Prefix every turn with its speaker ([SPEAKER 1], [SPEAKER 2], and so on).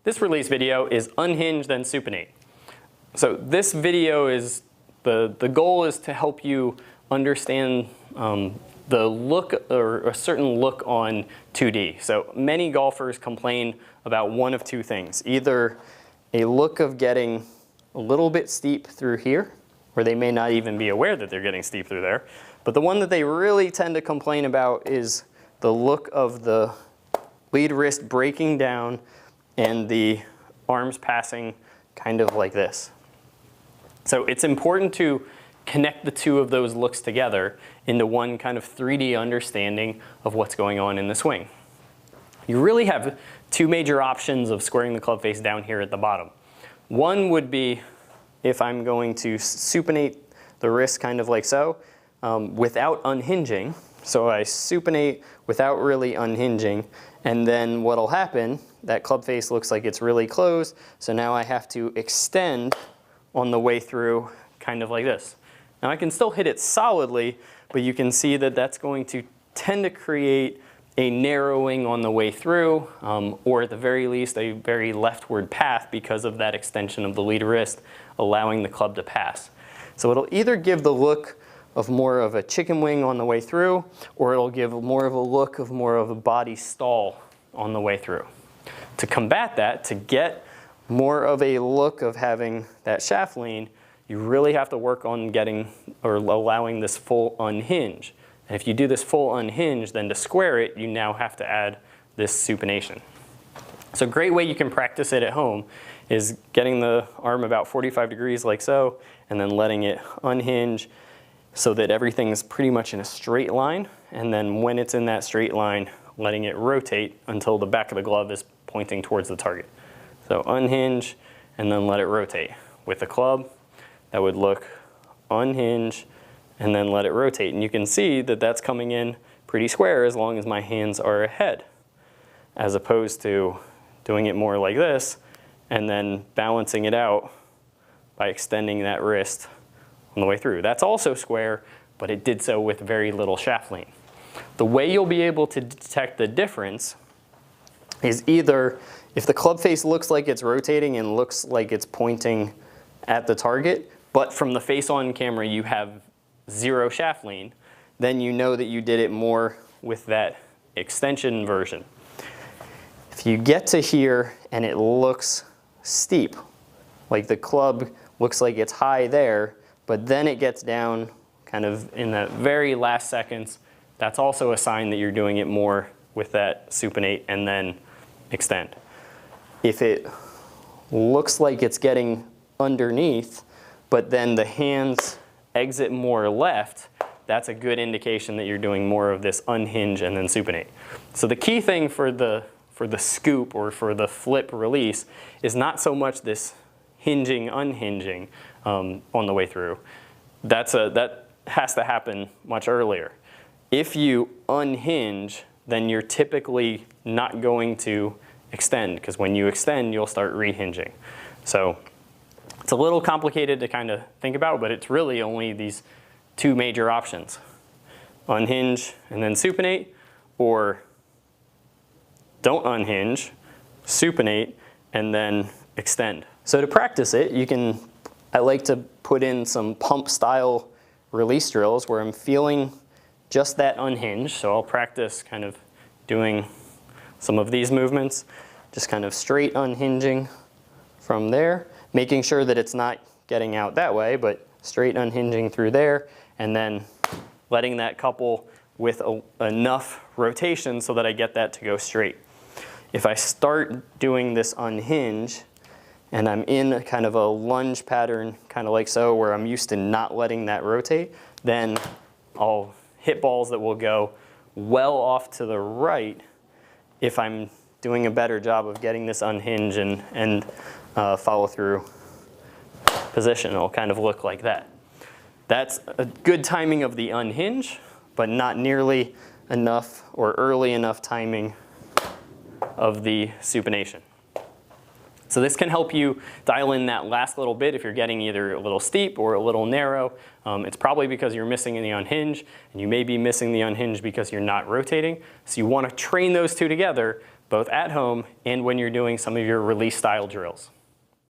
[SPEAKER 1] This release video is Unhinge then supinate. So this video is, the goal is to help you understand the look or a certain look on 2D. So many golfers complain about one of two things. Either a look of getting a little bit steep through here, where they may not even be aware that they're getting steep through there. But the one that they really tend to complain about is the look of the lead wrist breaking down and the arms passing kind of like this. So it's important to connect the two of those looks together into one kind of 3D understanding of what's going on in the swing. You really have two major options of squaring the club face down here at the bottom. One would be if I'm going to supinate the wrist kind of like so, without unhinging. So I supinate without really unhinging, and then what'll happen, that club face looks like it's really closed, so now I have to extend on the way through kind of like this. Now I can still hit it solidly, but you can see that that's going to tend to create a narrowing on the way through, or at the very least a very leftward path because of that extension of the lead wrist allowing the club to pass. So it'll either give the look of more of a chicken wing on the way through, or it'll give more of a look of more of a body stall on the way through. To combat that, to get more of a look of having that shaft lean, you really have to work on getting or allowing this full unhinge. And if you do this full unhinge, then to square it, you now have to add this supination. So a great way you can practice it at home is getting the arm about 45 degrees like so, and then letting it unhinge so that everything's pretty much in a straight line. And then when it's in that straight line, letting it rotate until the back of the glove is pointing towards the target. So unhinge and then let it rotate. With the club, that would look unhinge and then let it rotate. And you can see that that's coming in pretty square as long as my hands are ahead, as opposed to doing it more like this and then balancing it out by extending that wrist on the way through. That's also square, but it did so with very little shaft lean. The way you'll be able to detect the difference is either if the club face looks like it's rotating and looks like it's pointing at the target, but from the face on camera you have zero shaft lean, then you know that you did it more with that extension version. If you get to here and it looks steep, like the club looks like it's high there, but then it gets down kind of in the very last seconds, that's also a sign that you're doing it more with that supinate and then extend. If it looks like it's getting underneath, but then the hands exit more left, that's a good indication that you're doing more of this unhinge and then supinate. So the key thing for the scoop or for the flip release is not so much this hinging, unhinging on the way through. That has to happen much earlier. If you unhinge, then you're typically not going to extend, because when you extend, you'll start rehinging. So it's a little complicated to kind of think about, but it's really only these two major options. Unhinge and then supinate, or don't unhinge, supinate, and then extend. So to practice it, I like to put in some pump style release drills where I'm feeling just that unhinge. So I'll practice kind of doing some of these movements, just kind of straight unhinging from there, making sure that it's not getting out that way, but straight unhinging through there, and then letting that couple with enough rotation so that I get that to go straight. If I start doing this unhinge and I'm in a kind of a lunge pattern, kind of like so, where I'm used to not letting that rotate, then I'll hit balls that will go well off to the right if I'm doing a better job of getting this unhinge and follow through position. It'll kind of look like that. That's a good timing of the unhinge, but not nearly enough or early enough timing of the supination. So this can help you dial in that last little bit if you're getting either a little steep or a little narrow. It's probably because you're missing the unhinge, and you may be missing the unhinge because you're not rotating. So you want to train those two together both at home and when you're doing some of your release style drills.